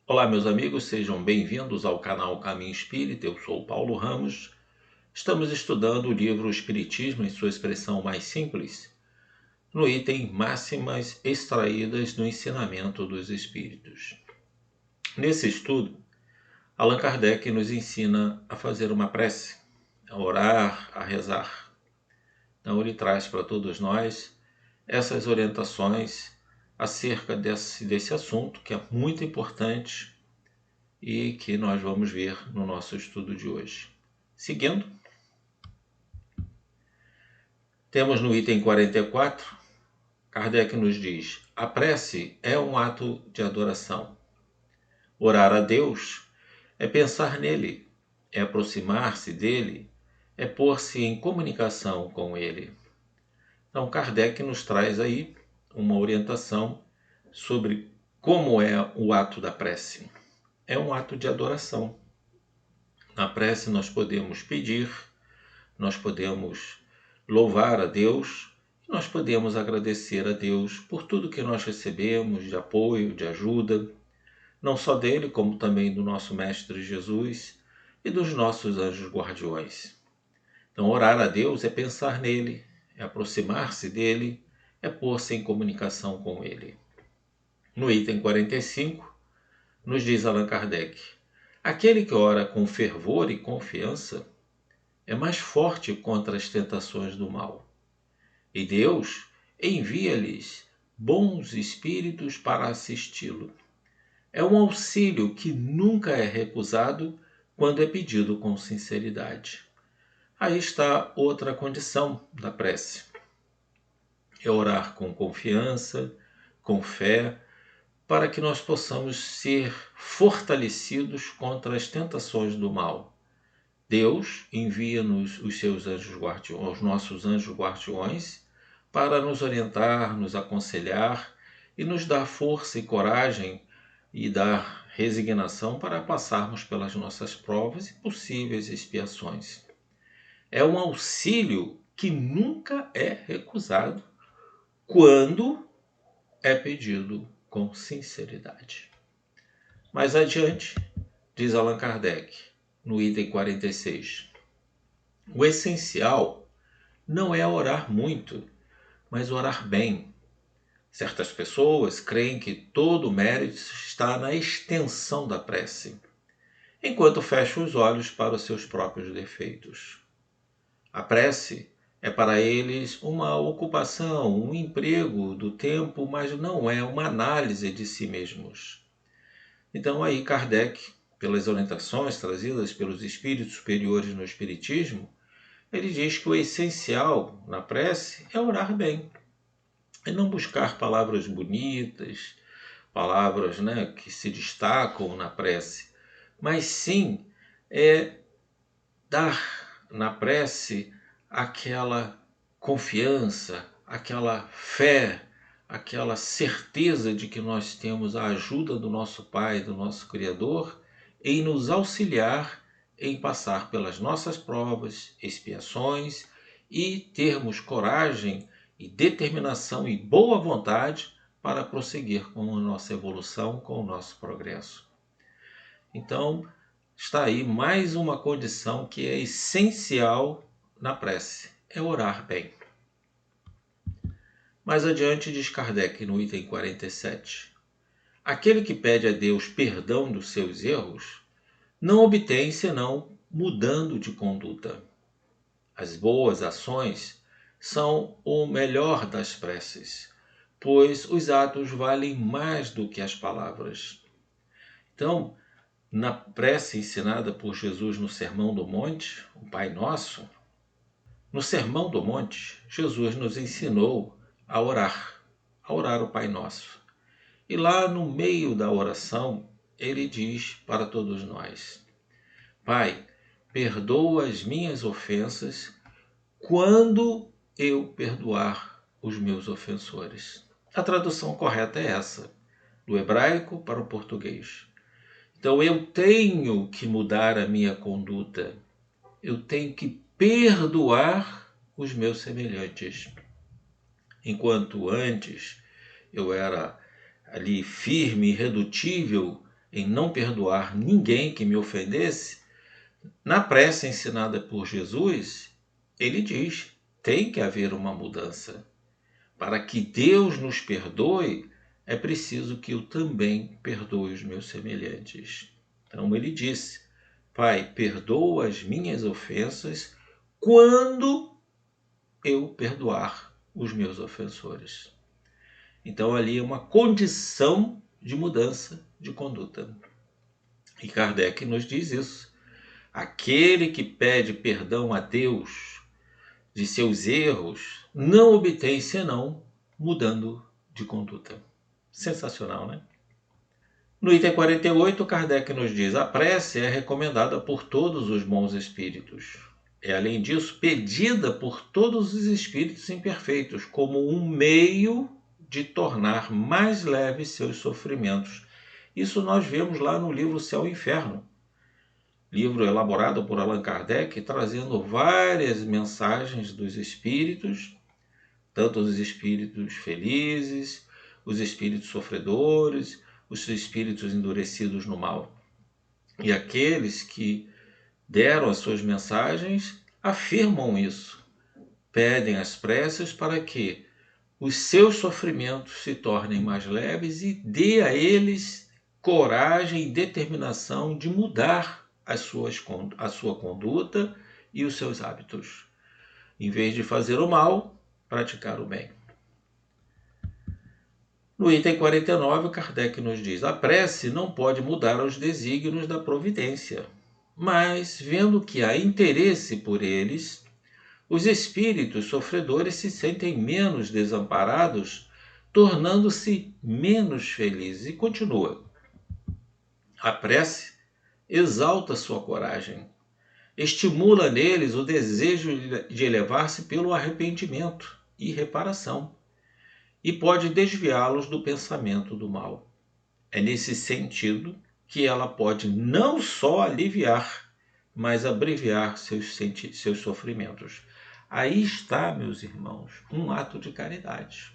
Olá, meus amigos, sejam bem-vindos ao canal Caminho Espírita. Eu sou Paulo Ramos. Estamos estudando o livro Espiritismo em sua expressão mais simples, no item Máximas extraídas do ensinamento dos Espíritos. Nesse estudo, Allan Kardec nos ensina a fazer uma prece, a orar, a rezar. Então, ele traz para todos nós essas orientações acerca desse assunto, que é muito importante e que nós vamos ver no nosso estudo de hoje. Seguindo, temos no item 44, Kardec nos diz: a prece é um ato de adoração. Orar a Deus é pensar nele, é aproximar-se dele, é pôr-se em comunicação com ele. Então, Kardec nos traz aí uma orientação sobre como é o ato da prece. É um ato de adoração. Na prece nós podemos pedir, nós podemos louvar a Deus e nós podemos agradecer a Deus por tudo que nós recebemos de apoio, de ajuda, não só dele, como também do nosso Mestre Jesus e dos nossos anjos guardiões. Então, orar a Deus é pensar nele, é aproximar-se dele, é pôr-se em comunicação com ele. No item 45, nos diz Allan Kardec: aquele que ora com fervor e confiança é mais forte contra as tentações do mal. E Deus envia-lhes bons espíritos para assisti-lo. É um auxílio que nunca é recusado quando é pedido com sinceridade. Aí está outra condição da prece. É orar com confiança, com fé, para que nós possamos ser fortalecidos contra as tentações do mal. Deus envia-nos os seus anjos guardiões, os nossos anjos guardiões, para nos orientar, nos aconselhar e nos dar força e coragem e dar resignação para passarmos pelas nossas provas e possíveis expiações. É um auxílio que nunca é recusado quando é pedido com sinceridade. Mais adiante, diz Allan Kardec, no item 46. O essencial não é orar muito, mas orar bem. Certas pessoas creem que todo o mérito está na extensão da prece, enquanto fecham os olhos para os seus próprios defeitos. A prece é para eles uma ocupação, um emprego do tempo, mas não é uma análise de si mesmos. Então aí Kardec, pelas orientações trazidas pelos espíritos superiores no Espiritismo, ele diz que o essencial na prece é orar bem. É não buscar palavras bonitas, palavras, que se destacam na prece, mas sim é dar na prece aquela confiança, aquela fé, aquela certeza de que nós temos a ajuda do nosso Pai, do nosso Criador, em nos auxiliar em passar pelas nossas provas, expiações e termos coragem e determinação e boa vontade para prosseguir com a nossa evolução, com o nosso progresso. Então, está aí mais uma condição que é essencial na prece, é orar bem. Mais adiante diz Kardec no item 47. Aquele que pede a Deus perdão dos seus erros não obtém senão mudando de conduta. As boas ações são o melhor das preces, pois os atos valem mais do que as palavras. Então, na prece ensinada por Jesus no Sermão do Monte, o Pai Nosso, no Sermão do Monte, Jesus nos ensinou a orar o Pai Nosso. E lá no meio da oração, ele diz para todos nós: Pai, perdoa as minhas ofensas quando eu perdoar os meus ofensores. A tradução correta é essa, do hebraico para o português. Então eu tenho que mudar a minha conduta. Eu tenho que perdoar os meus semelhantes. Enquanto antes eu era ali firme, irredutível em não perdoar ninguém que me ofendesse, na prece ensinada por Jesus, ele diz: tem que haver uma mudança. Para que Deus nos perdoe, é preciso que eu também perdoe os meus semelhantes. Então ele disse: Pai, perdoa as minhas ofensas quando eu perdoar os meus ofensores. Então ali é uma condição de mudança de conduta. E Kardec nos diz isso. Aquele que pede perdão a Deus de seus erros não obtém senão mudando de conduta. Sensacional, né? No item 48, Kardec nos diz: a prece é recomendada por todos os bons espíritos. É, além disso, pedida por todos os espíritos imperfeitos, como um meio de tornar mais leves seus sofrimentos. Isso nós vemos lá no livro Céu e Inferno, livro elaborado por Allan Kardec, trazendo várias mensagens dos espíritos, tanto os espíritos felizes, os espíritos sofredores, os espíritos endurecidos no mal. E aqueles que deram as suas mensagens afirmam isso, pedem as preces para que os seus sofrimentos se tornem mais leves e dê a eles coragem e determinação de mudar a sua conduta e os seus hábitos. Em vez de fazer o mal, praticar o bem. No item 49, Kardec nos diz: a prece não pode mudar os desígnios da providência, mas, vendo que há interesse por eles, os espíritos sofredores se sentem menos desamparados, tornando-se menos felizes. E continua: a prece exalta sua coragem, estimula neles o desejo de elevar-se pelo arrependimento e reparação, e pode desviá-los do pensamento do mal. É nesse sentido que ela pode não só aliviar, mas abreviar seus sofrimentos. Aí está, meus irmãos, um ato de caridade.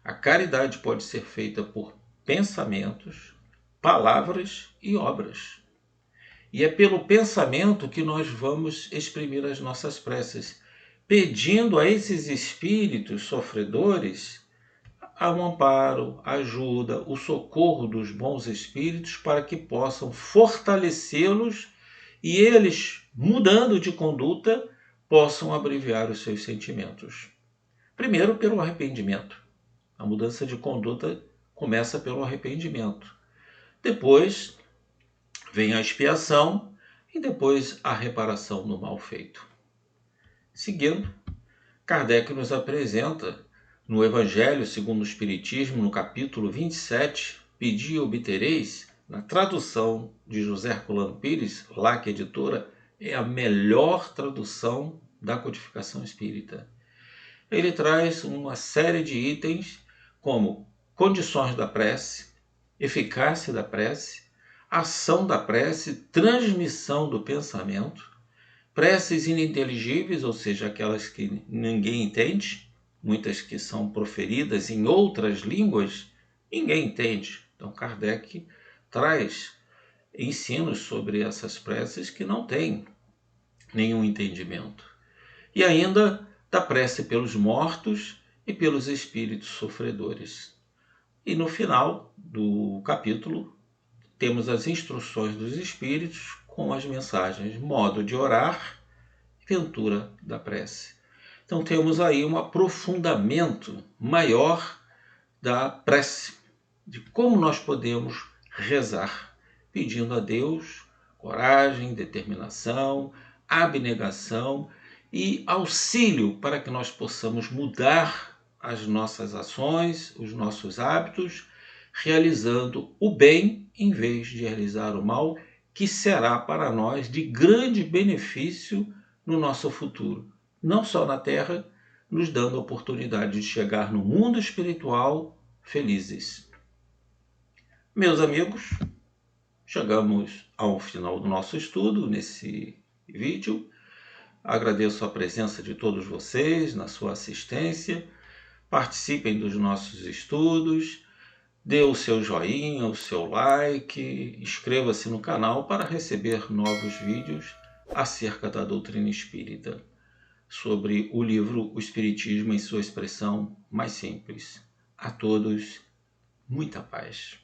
A caridade pode ser feita por pensamentos, palavras e obras. E é pelo pensamento que nós vamos exprimir as nossas preces, pedindo a esses espíritos sofredores um amparo, ajuda, o socorro dos bons espíritos para que possam fortalecê-los e eles, mudando de conduta, possam abreviar os seus sentimentos. Primeiro, pelo arrependimento. A mudança de conduta começa pelo arrependimento. Depois vem a expiação e depois a reparação do mal feito. Seguindo, Kardec nos apresenta no Evangelho segundo o Espiritismo, no capítulo 27, Pedi e obtereis, na tradução de José Herculano Pires, LAC Editora, é a melhor tradução da codificação espírita. Ele traz uma série de itens como condições da prece, eficácia da prece, ação da prece, transmissão do pensamento, preces ininteligíveis, ou seja, aquelas que ninguém entende, muitas que são proferidas em outras línguas, ninguém entende. Então Kardec traz ensinos sobre essas preces que não têm nenhum entendimento. E ainda da prece pelos mortos e pelos espíritos sofredores. E no final do capítulo temos as instruções dos espíritos com as mensagens modo de orar e ventura da prece. Então temos aí um aprofundamento maior da prece, de como nós podemos rezar, pedindo a Deus coragem, determinação, abnegação e auxílio para que nós possamos mudar as nossas ações, os nossos hábitos, realizando o bem em vez de realizar o mal, que será para nós de grande benefício no nosso futuro. Não só na Terra, nos dando a oportunidade de chegar no mundo espiritual felizes. Meus amigos, chegamos ao final do nosso estudo nesse vídeo. Agradeço a presença de todos vocês, na sua assistência. Participem dos nossos estudos. Dê o seu joinha, o seu like, inscreva-se no canal para receber novos vídeos acerca da doutrina espírita, sobre o livro O Espiritismo em sua expressão mais simples. A todos, muita paz.